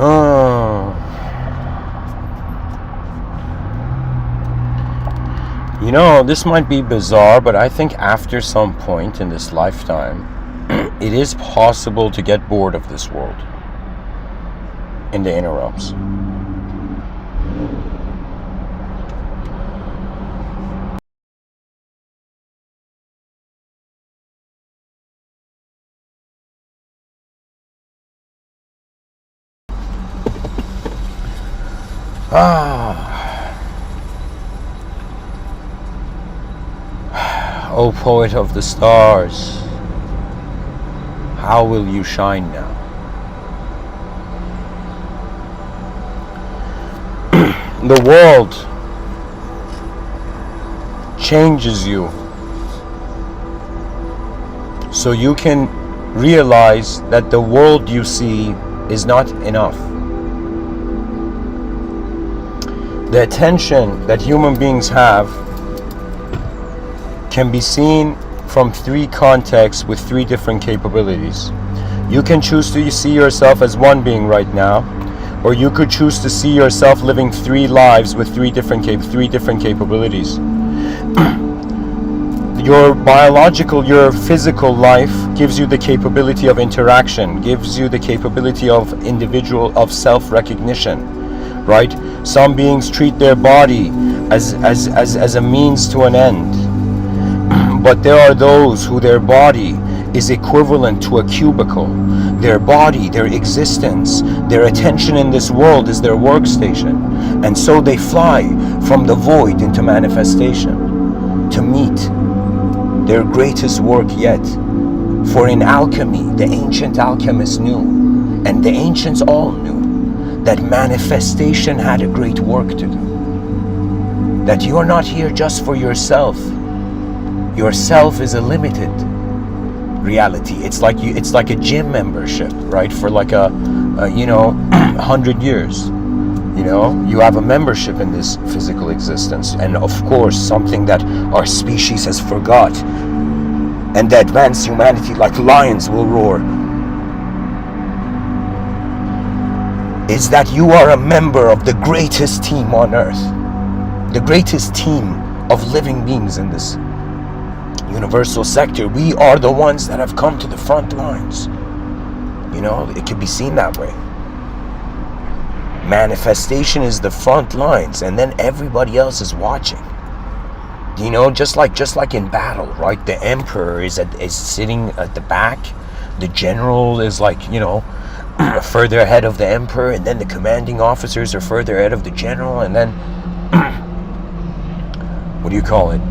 Oh. You know, this might be bizarre, but I think after some point in this lifetime, it is possible to get bored of this world in the inner realms. O poet of the stars, how will you shine now? The world changes you so you can realize that the world you see is not enough. The attention that human beings have can be seen from three contexts with three different capabilities. You can choose to see yourself as one being right now, or you could choose to see yourself living three lives with three different capabilities. Your biological, your physical life gives you the capability of interaction, gives you the capability of self-recognition, right? Some beings treat their body as a means to an end. But there are those who their body is equivalent to a cubicle. Their body, their existence, their attention in this world is their workstation. And so they fly from the void into manifestation to meet their greatest work yet. For in alchemy, the ancient alchemists knew, and the ancients all knew, that manifestation had a great work to do. That you're not here just for yourself. Yourself is a limited reality. It's like a gym membership, right? For like a 100 years. You know, you have a membership in this physical existence, and of course something that our species has forgot, and the advanced humanity like lions will roar, is that you are a member of the greatest team on earth, the greatest team of living beings in this universal sector. We are the ones that have come to the front lines. You know, it can be seen that way. Manifestation is the front lines, and then everybody else is watching. You know, just like in battle, right? The emperor is sitting at the back. The general is further ahead of the emperor, and then the commanding officers are further ahead of the general, and then what do you call it?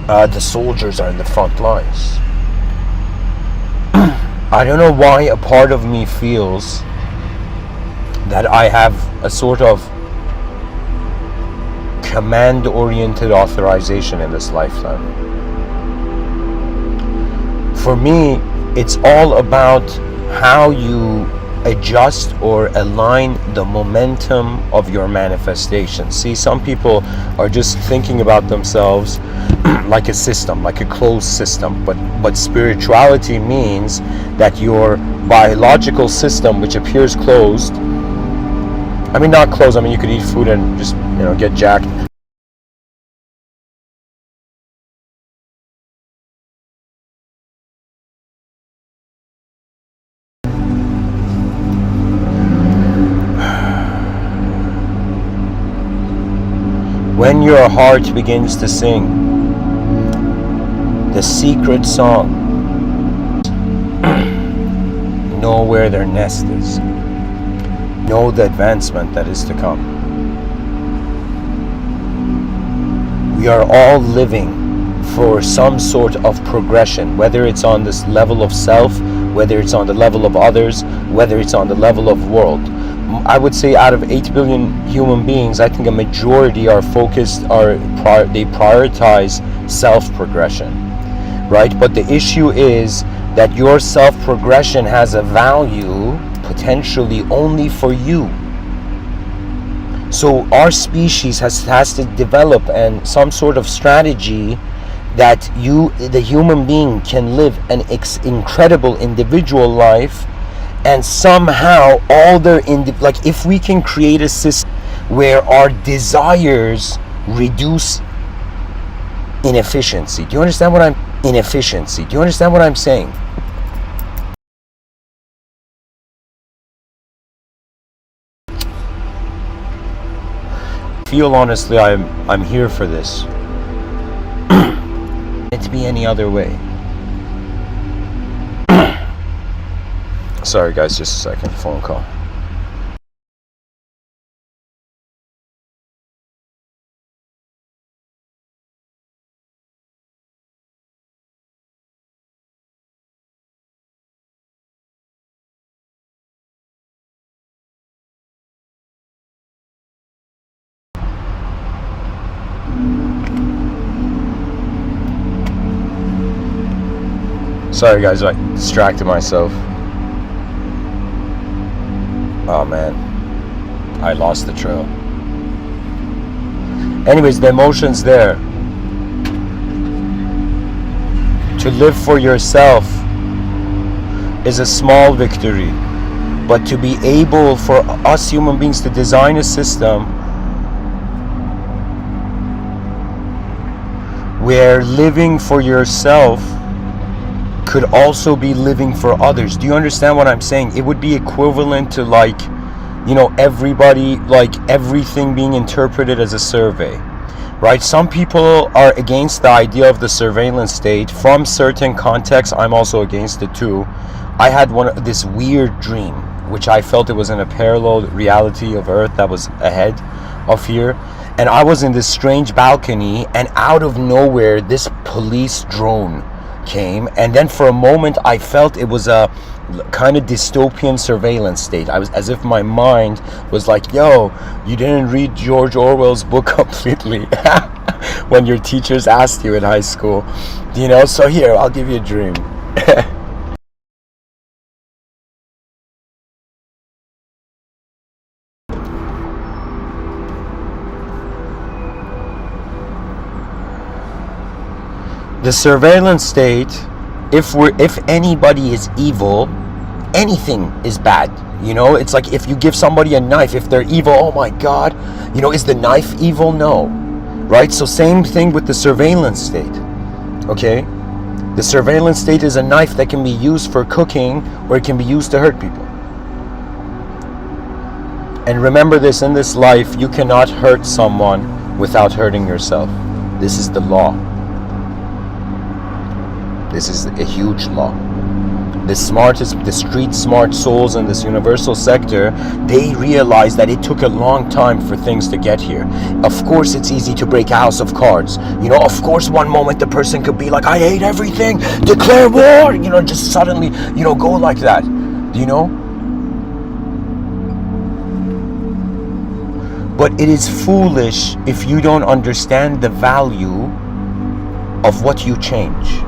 The soldiers are in the front lines. I don't know why a part of me feels that I have a sort of command-oriented authorization in this lifetime. For me, it's all about how you adjust or align the momentum of your manifestation. See, some people are just thinking about themselves like a system, like a closed system, but spirituality means that your biological system, which appears closed, I mean not closed, I mean you could eat food and just get jacked. When your heart begins to sing the secret song, know where their nest is. Know the advancement that is to come. We are all living for some sort of progression, whether it's on this level of self, whether it's on the level of others, whether it's on the level of world. I would say out of 8 billion human beings, I think a majority are focused, they prioritize self-progression. Right? But the issue is that your self-progression has a value potentially only for you. So our species has to develop some sort of strategy that the human being can live an incredible individual life and somehow all their like, if we can create a system where our desires reduce inefficiency. Do you understand what I'm saying? I feel honestly I'm here for this. It be any other way. Sorry guys, just a second, phone call. Sorry guys, I distracted myself. Oh man, I lost the trail. Anyways, the emotion's there. To live for yourself is a small victory, but to be able for us human beings to design a system where living for yourself could also be living for others. Do you understand what I'm saying? It would be equivalent to, like, everybody, like everything being interpreted as a survey, right? Some people are against the idea of the surveillance state from certain contexts. I'm also against it too. I had this weird dream, which I felt it was in a parallel reality of Earth that was ahead of here. And I was in this strange balcony, and out of nowhere, this police drone came, and then for a moment I felt it was a kind of dystopian surveillance state. I was as if my mind was like, yo, you didn't read George Orwell's book completely when your teachers asked you in high school, so here, I'll give you a dream. The surveillance state, if anybody is evil, anything is bad. It's like if you give somebody a knife, if they're evil, oh my god, is the knife evil? No, right? So same thing with the surveillance state. Okay, the surveillance state is a knife that can be used for cooking, or it can be used to hurt people. And remember this, in this life you cannot hurt someone without hurting yourself. This is the law. This is a huge law. The street smart souls in this universal sector, they realize that it took a long time for things to get here. Of course it's easy to break a house of cards. Of course one moment the person could be like, I hate everything, declare war, just suddenly, go like that. But it is foolish if you don't understand the value of what you change.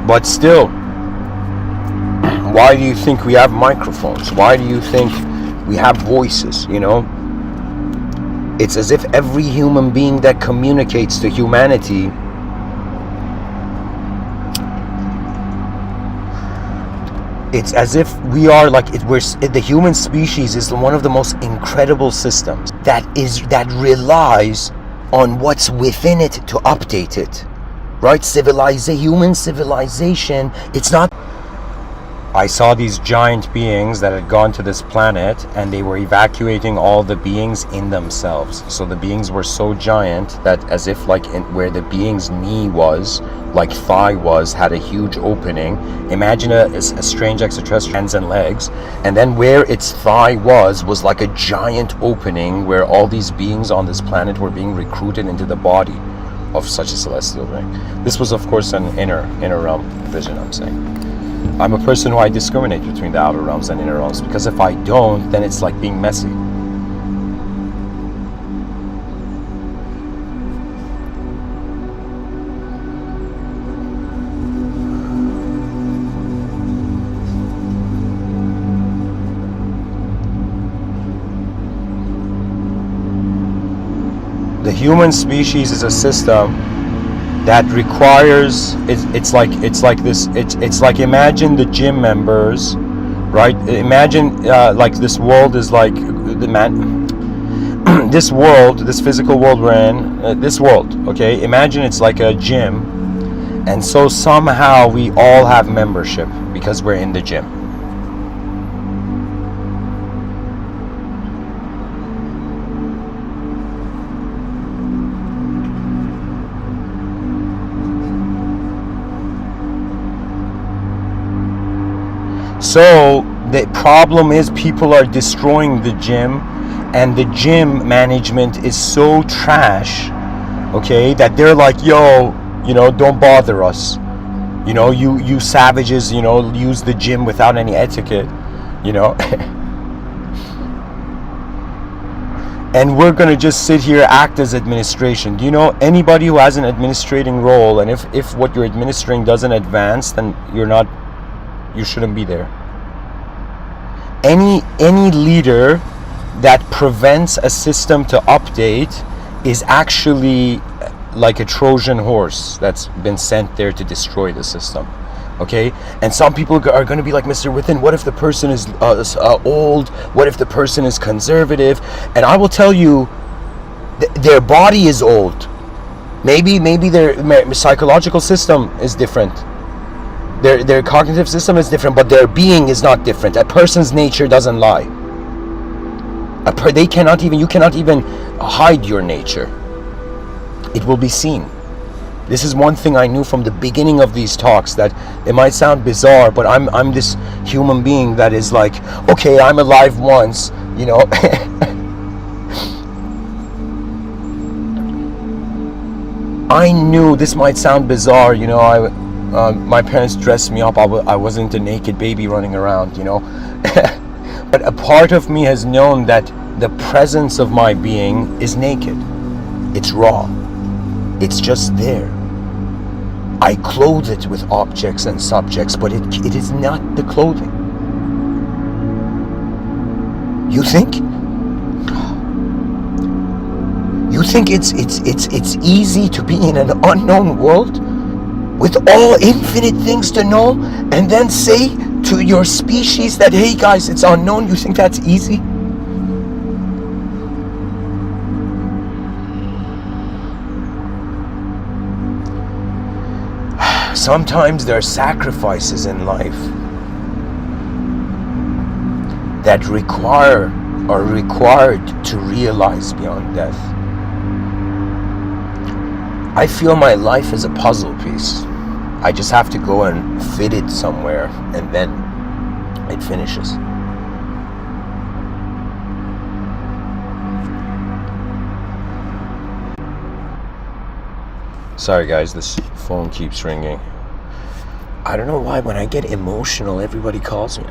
But still, why do you think we have microphones? Why do you think we have voices? It's as if every human being that communicates to humanity it's as if we are the human species is one of the most incredible systems that relies on what's within it to update it. Right? Human civilization, it's not. I saw these giant beings that had gone to this planet, and they were evacuating all the beings in themselves. So the beings were so giant that as if where the being's knee was, like thigh was, had a huge opening. Imagine a strange extraterrestrial hands and legs, and then where its thigh was like a giant opening where all these beings on this planet were being recruited into the body of such a celestial being. This was of course an inner realm vision, I'm saying. I'm a person who I discriminate between the outer realms and inner realms, because if I don't, then it's like being messy. The human species is a system that requires, it's like this, it's like, imagine the gym members, right? Imagine like this world is like the man this world, this physical world we're in, this world, okay, imagine it's like a gym, and so somehow we all have membership because we're in the gym. So the problem is people are destroying the gym, and the gym management is so trash, okay, that they're like, yo, you know, don't bother us. You know, you savages, you know, use the gym without any etiquette, you know. And we're gonna just sit here, act as administration. Do you know anybody who has an administrating role, and if what you're administering doesn't advance, then you shouldn't be there. Any leader that prevents a system to update is actually like a Trojan horse that's been sent there to destroy the system, okay? And some people are going to be like, Mr. Within, what if the person is old? What if the person is conservative? And I will tell you, their body is old. Maybe their psychological system is different. Their cognitive system is different, but their being is not different. A person's nature doesn't lie. You cannot even hide your nature. It will be seen. This is one thing I knew from the beginning of these talks, that it might sound bizarre, but I'm this human being that is like, okay, I'm alive once, you know. I knew this might sound bizarre, you know. My parents dressed me up. I wasn't a naked baby running around, you know. But a part of me has known that the presence of my being is naked. It's raw. It's just there. I clothe it with objects and subjects, but it is not the clothing. You think? You think it's easy to be in an unknown world with all infinite things to know, and then say to your species that, hey guys, it's unknown? You think that's easy? Sometimes there are sacrifices in life that are required to realize beyond death. I feel my life is a puzzle piece. I just have to go and fit it somewhere, and then it finishes. Sorry guys, this phone keeps ringing. I don't know why when I get emotional everybody calls me.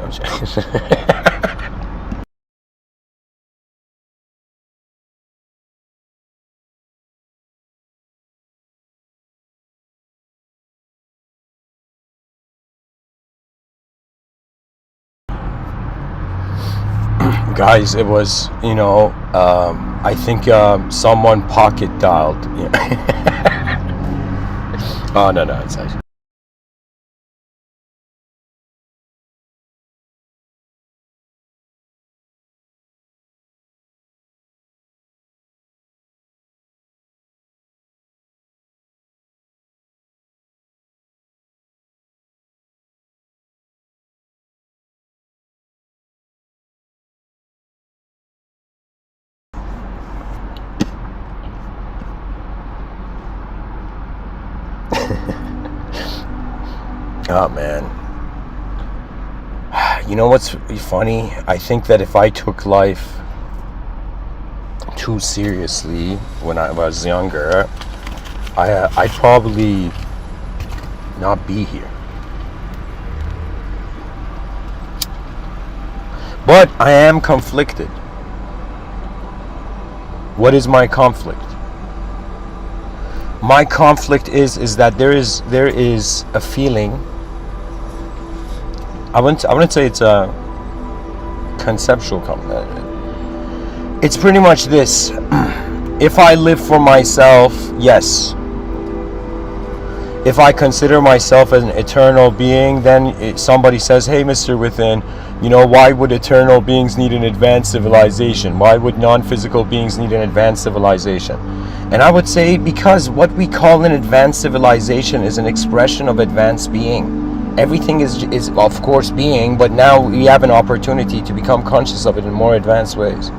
Guys, it was, you know, I think someone pocket dialed. Oh, no, it's actually. Oh man, you know what's funny? I think that if I took life too seriously when I was younger, I'd probably not be here. But I am conflicted. What is my conflict? My conflict is that there is a feeling. I wouldn't say it's a conceptual conflict. It's pretty much this. If I live for myself, yes. If I consider myself an eternal being, then somebody says, hey, Mr. Within, why would eternal beings need an advanced civilization? Why would non-physical beings need an advanced civilization? And I would say because what we call an advanced civilization is an expression of advanced being. Everything is of course being, but now we have an opportunity to become conscious of it in more advanced ways.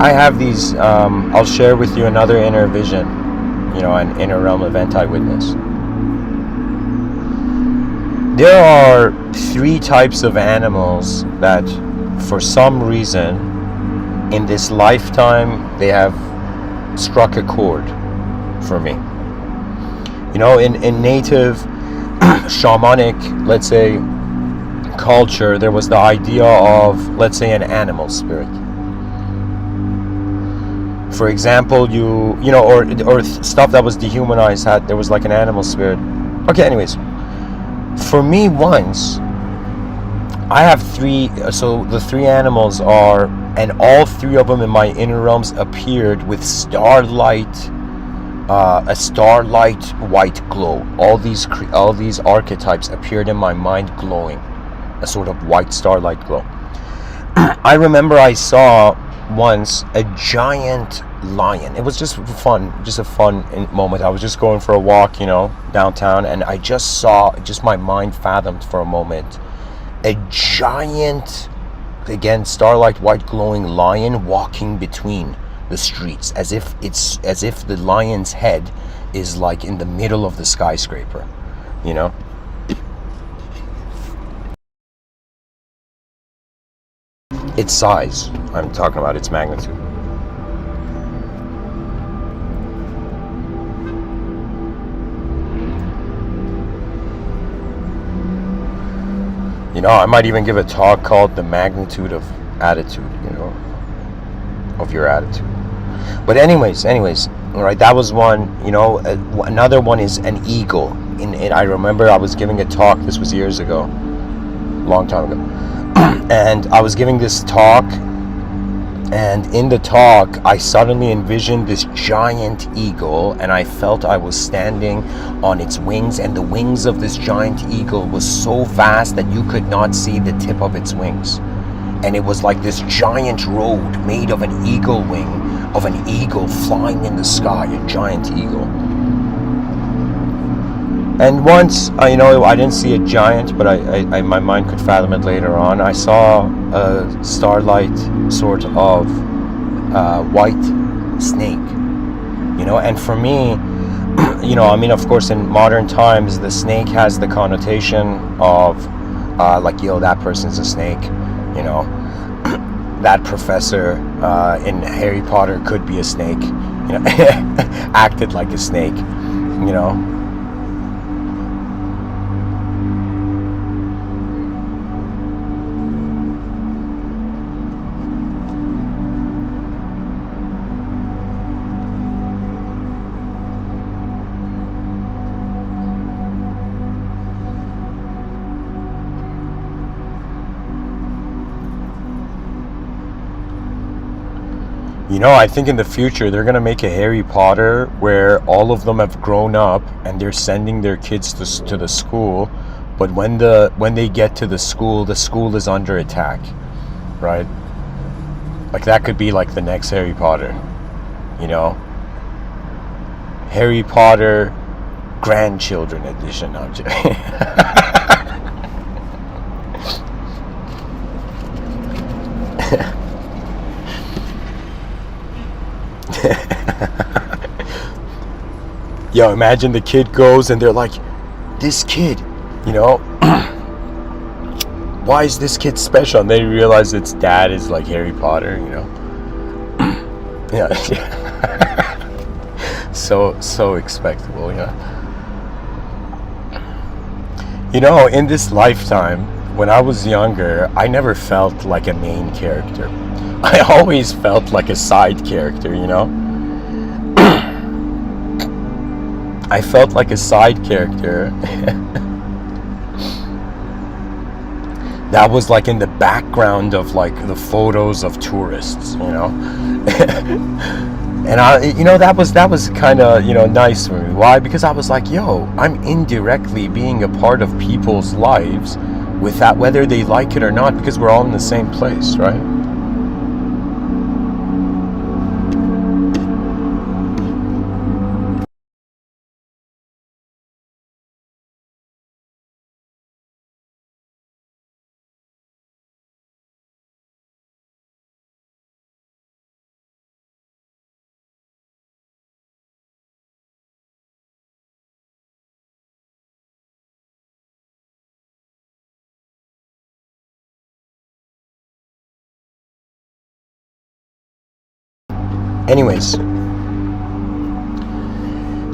I have these, I'll share with you another inner vision, an inner realm event I witnessed. There are 3 types of animals that, for some reason, in this lifetime, they have struck a chord for me. In native shamanic, let's say, culture, there was the idea of, let's say, an animal spirit. For example, or stuff that was dehumanized there was like an animal spirit. Okay, anyways, for me once, I have 3, so the 3 animals are, and all 3 of them in my inner realms appeared with a starlight white glow. All these archetypes appeared in my mind glowing, a sort of white starlight glow. I remember I saw once a giant lion. It was just a fun moment. I was just going for a walk, downtown, and I just saw, my mind fathomed for a moment, a giant, again, starlight white glowing lion walking between the streets, as if the lion's head is like in the middle of the skyscraper, Its size, I'm talking about its magnitude. I might even give a talk called The Magnitude of Attitude, of your attitude. But anyways, all right, that was one. Another one is an eagle. I remember I was giving a talk, this was years ago, long time ago. And I was giving this talk, and in the talk, I suddenly envisioned this giant eagle, and I felt I was standing on its wings, and the wings of this giant eagle was so vast that you could not see the tip of its wings. And it was like this giant road made of an eagle wing, of an eagle flying in the sky, a giant eagle. And once, I didn't see a giant, but I my mind could fathom it later on. I saw a starlight sort of white snake, and for me, of course, in modern times, the snake has the connotation of, that person's a snake, that professor in Harry Potter could be a snake, acted like a snake, I think in the future they're gonna make a Harry Potter where all of them have grown up and they're sending their kids to the school, but when they get to the school is under attack, right? Like that could be like the next Harry Potter, Harry Potter grandchildren edition. I'm just Yo, imagine the kid goes and they're like, this kid, why is this kid special? And they realize its dad is like Harry Potter, Yeah. So expectable, in this lifetime, when I was younger, I never felt like a main character. I always felt like a side character, you know? I felt like a side character that was like in the background of like the photos of tourists, you know? And that was kind of, nice for me. Why? Because I was like, yo, I'm indirectly being a part of people's lives with that, whether they like it or not, because we're all in the same place, right? Anyways,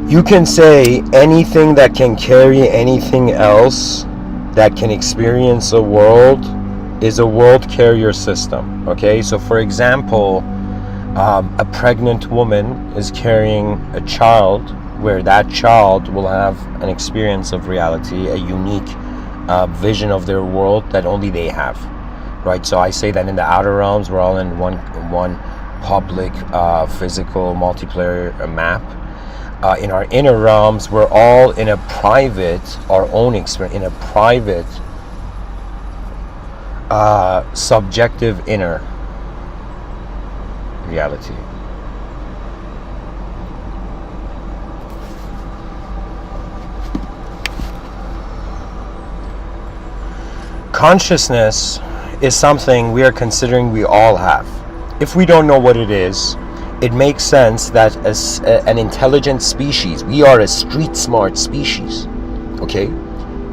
you can say anything that can carry anything else that can experience a world is a world carrier system. Okay, so for example, a pregnant woman is carrying a child, where that child will have an experience of reality, a unique vision of their world that only they have, right? So I say that in the outer realms, we're all in one public physical multiplayer map. In our inner realms, we're all in a private, our own experience, in a private subjective inner reality. Consciousness is something we are considering we all have. If we don't know what it is, it makes sense that as an intelligent species, we are a street smart species. Okay?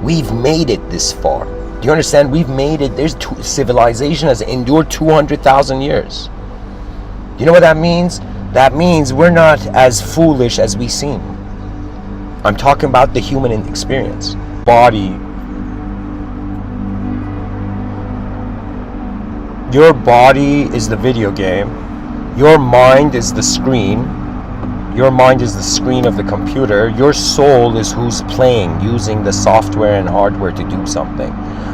We've made it this far. Do you understand? We've made it. Civilization has endured 200,000 years. You know what that means? That means we're not as foolish as we seem. I'm talking about the human experience. Body. Your body is the video game. Your mind is the screen. Your mind is the screen of the computer. Your soul is who's playing, using the software and hardware to do something.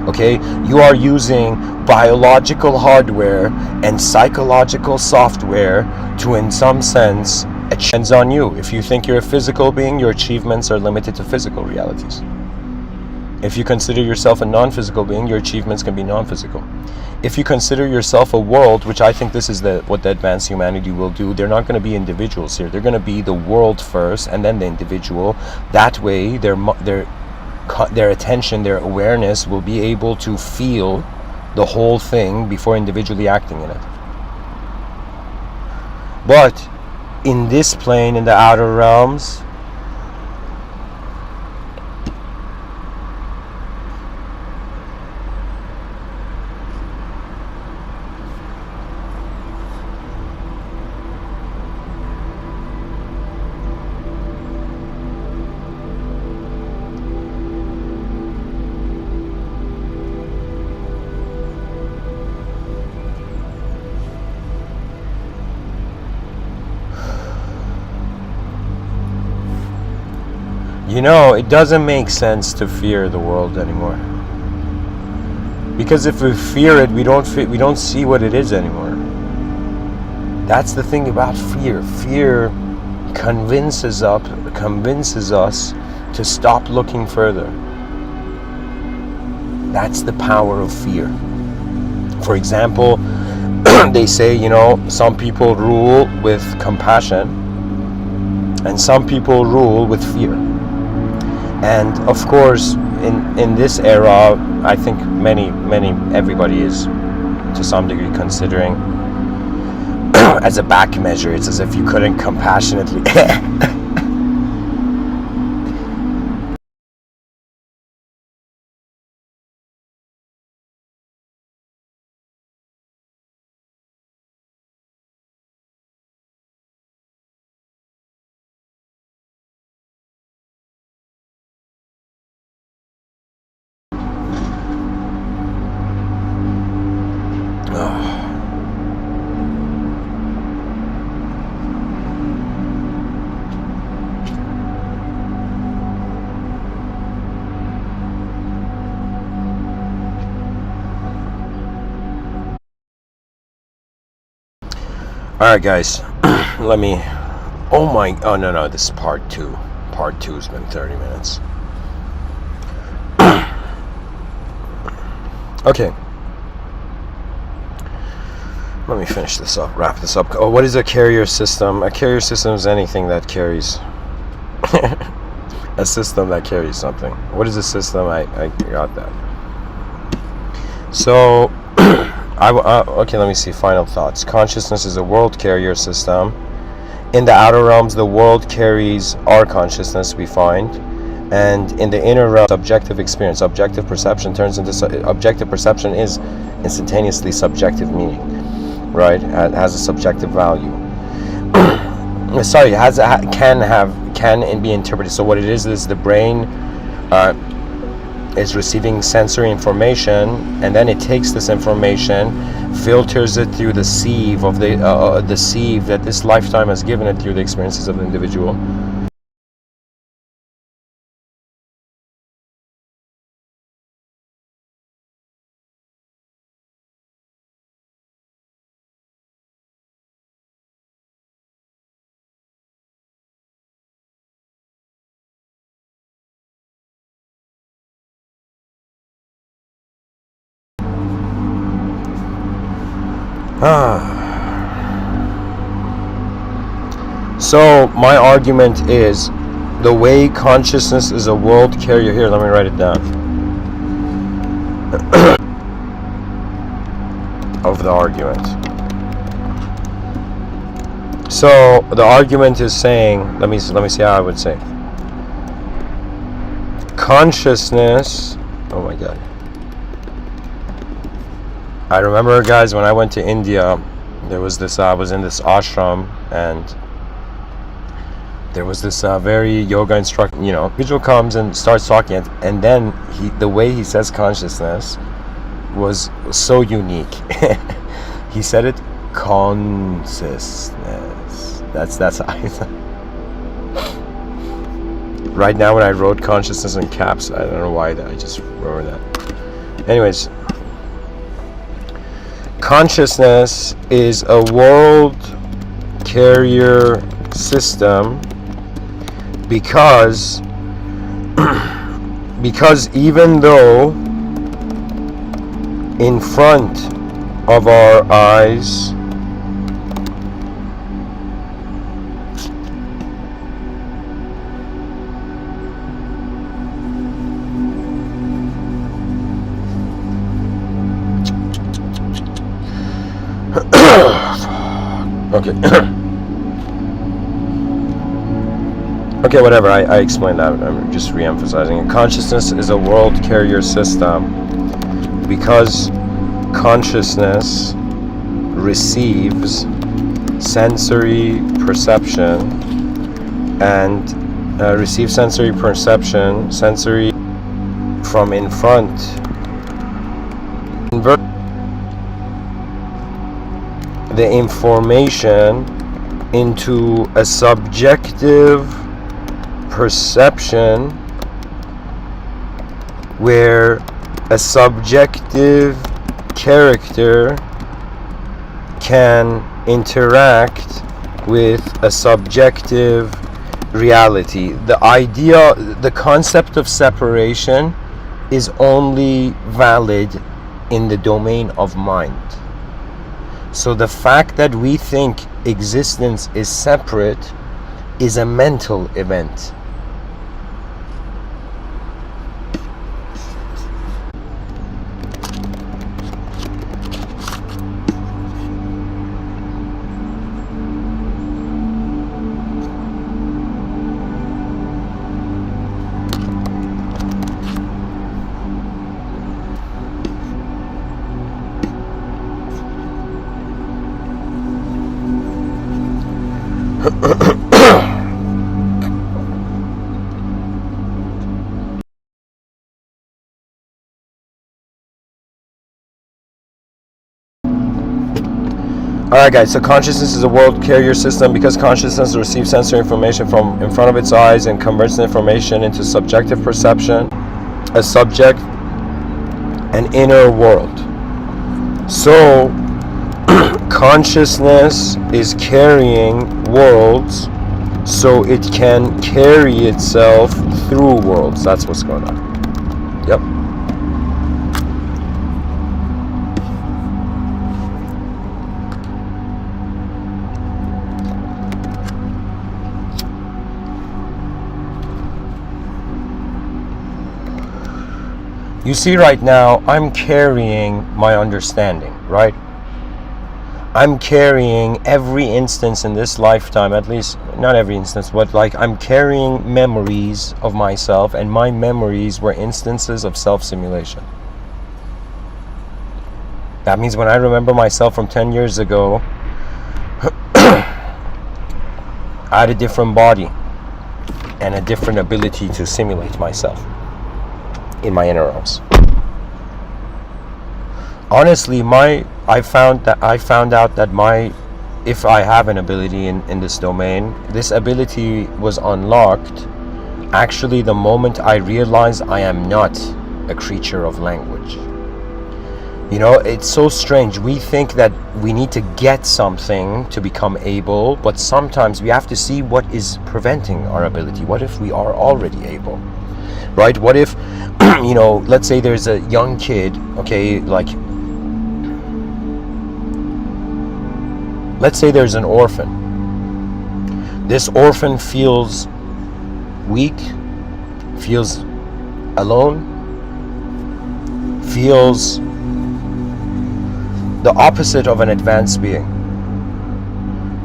Okay? You are using biological hardware and psychological software to, in some sense, it depends on you. If you think you're a physical being, your achievements are limited to physical realities. If you consider yourself a non-physical being, your achievements can be non-physical. If you consider yourself a world, which I think this is what the advanced humanity will do, they're not going to be individuals here. They're going to be the world first and then the individual. That way, their attention, their awareness will be able to feel the whole thing before individually acting in it. But in this plane, in the outer realms, it doesn't make sense to fear the world anymore. Because if we fear it, we don't see what it is anymore. That's the thing about fear. Fear convinces us to stop looking further. That's the power of fear. For example, they say, some people rule with compassion and some people rule with fear. And of course, in this era, I think everybody is to some degree considering as a back measure. It's as if you couldn't compassionately Alright guys, let me, oh no, this is part 2. Part 2 has been 30 minutes. Okay. Let me finish this up, wrap this up. Oh, what is a carrier system? A carrier system is anything that carries. A system that carries something. What is a system? I got that. So, okay, let me see. Final thoughts. Consciousness is a world carrier system. In the outer realms, the world carries our consciousness, we find. And in the inner realm, subjective experience, objective perception turns into... objective perception is instantaneously subjective meaning, right? It has a subjective value. Sorry, can be interpreted. So what it is the brain is receiving sensory information, and then it takes this information, filters it through the sieve of the sieve that this lifetime has given it through the experiences of the individual. So my argument is the way consciousness is a world carrier. Here, let me write it down. Of the argument. So the argument is saying, let me see how I would say. Consciousness. Oh my God. I remember, guys, when I went to India, there was this. I was in this ashram, and there was this very yoga instructor. You know, individual comes and starts talking, and then the way he says consciousness was so unique. He said it consciousness. That's how I said. Right now, when I wrote consciousness in caps, I don't know why that. I just remember that. Anyways. Consciousness is a world carrier system because even though in front of our eyes okay. Okay, whatever. I explained that. I'm just re-emphasizing it. Consciousness is a world carrier system because consciousness receives sensory perception and sensory from in front. The information into a subjective perception where a subjective character can interact with a subjective reality. The concept of separation is only valid in the domain of mind. So the fact that we think existence is separate is a mental event. Alright guys, so consciousness is a world carrier system because consciousness receives sensory information from in front of its eyes and converts the information into subjective perception, a subject, an inner world. So Consciousness is carrying worlds so it can carry itself through worlds. That's what's going on. Yep. You see, right now, I'm carrying my understanding, right? I'm carrying every instance in this lifetime, at least, not every instance, but like I'm carrying memories of myself, and my memories were instances of self-simulation. That means when I remember myself from 10 years ago, I had a different body and a different ability to simulate myself in my inner realms. Honestly, I found out that if I have an ability in this domain, this ability was unlocked actually the moment I realized I am not a creature of language. You know, it's so strange. We think that we need to get something to become able, but sometimes we have to see what is preventing our ability. What if we are already able? Right? What if, you know, let's say there's a young kid, okay, like, let's say there's an orphan. This orphan feels weak, feels alone, feels the opposite of an advanced being.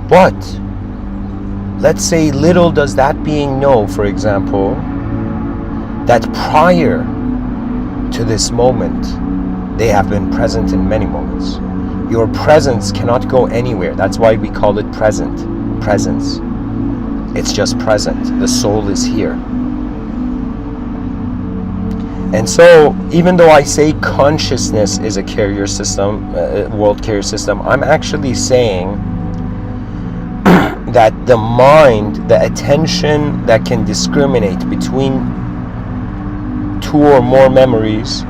But let's say little does that being know, for example, that prior to this moment, they have been present in many moments. Your presence cannot go anywhere. That's why we call it presence. It's just present. The soul is here. And so, even though I say consciousness is a carrier system, world carrier system, I'm actually saying that the mind, the attention that can discriminate between two or more memories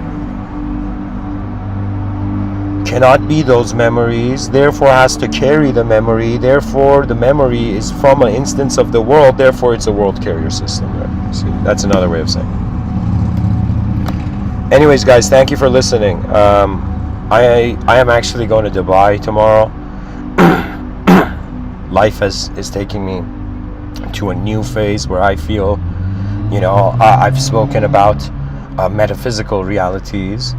cannot be those memories, therefore has to carry the memory, therefore the memory is from an instance of the world, therefore it's a world carrier system. Right? See, that's another way of saying it. Anyways, guys, thank you for listening. I am actually going to Dubai tomorrow. Life is taking me to a new phase where I feel, you know, I've spoken about metaphysical realities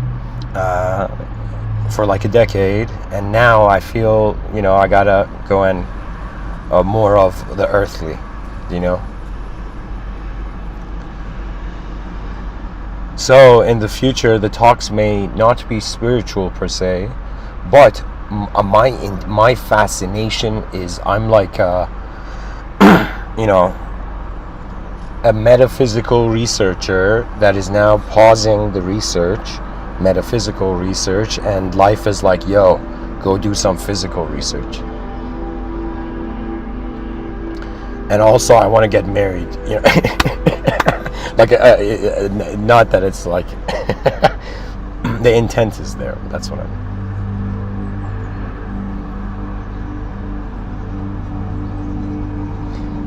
for like a decade, and now I feel, you know, I gotta go in more of the earthly, you know. So in the future, the talks may not be spiritual per se, but my fascination is I'm like you know, a metaphysical researcher that is now pausing the research, metaphysical research, and life is like, yo, go do some physical research. And also I want to get married, you know. Like not that it's like the intent is there, but that's what I mean.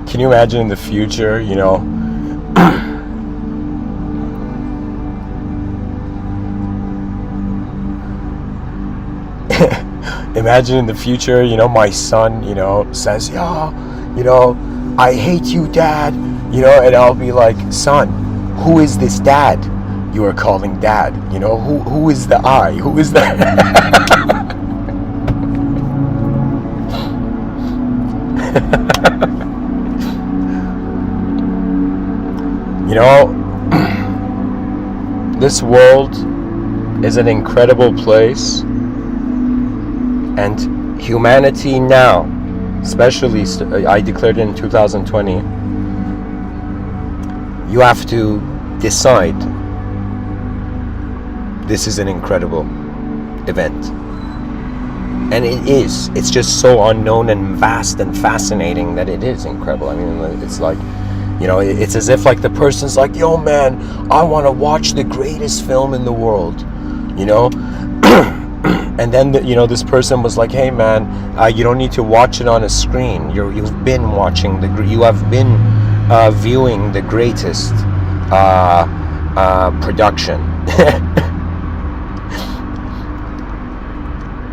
Can you imagine in the future, you know, imagine in the future, you know, my son, you know, says, yeah, you know, I hate you, Dad, you know, and I'll be like, son, who is this dad you are calling dad? You know, who is the I? Who is that? You know, this world is an incredible place, and humanity now, especially, I declared in 2020, you have to decide this is an incredible event. And it is. It's just so unknown and vast and fascinating that it is incredible. I mean, it's like, you know, it's as if like the person's like, yo man, I want to watch the greatest film in the world, you know. And then this person was like, hey man, you don't need to watch it on a screen. You've been watching you have been viewing the greatest production.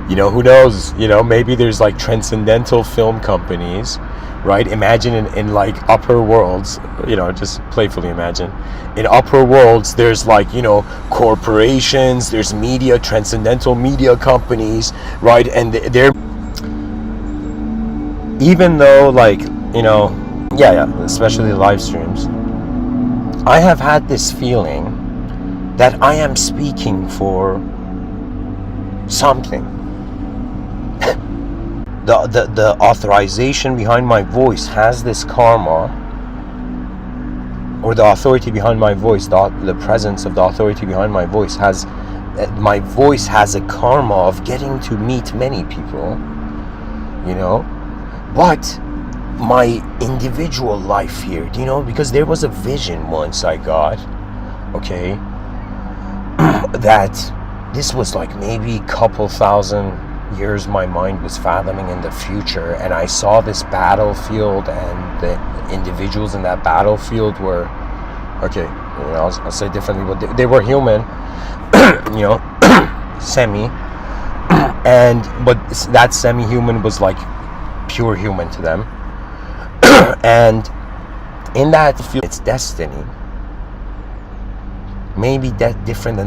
Who knows? Maybe there's like transcendental film companies, right? Imagine in like upper worlds, just playfully imagine. In upper worlds, there's like, corporations, there's media, transcendental media companies, right? And they're, even though like, especially live streams, I have had this feeling that I am speaking for something. The authorization behind my voice has this karma, or the authority behind my voice, the presence of the authority behind my voice has a karma of getting to meet many people, but my individual life here, because there was a vision once I got, okay, that this was like maybe a couple thousand years my mind was fathoming in the future, and I saw this battlefield, and the individuals in that battlefield were, okay, I'll say differently, but they were human, semi, but that semi-human was like pure human to them, and in that field, it's destiny, maybe that different than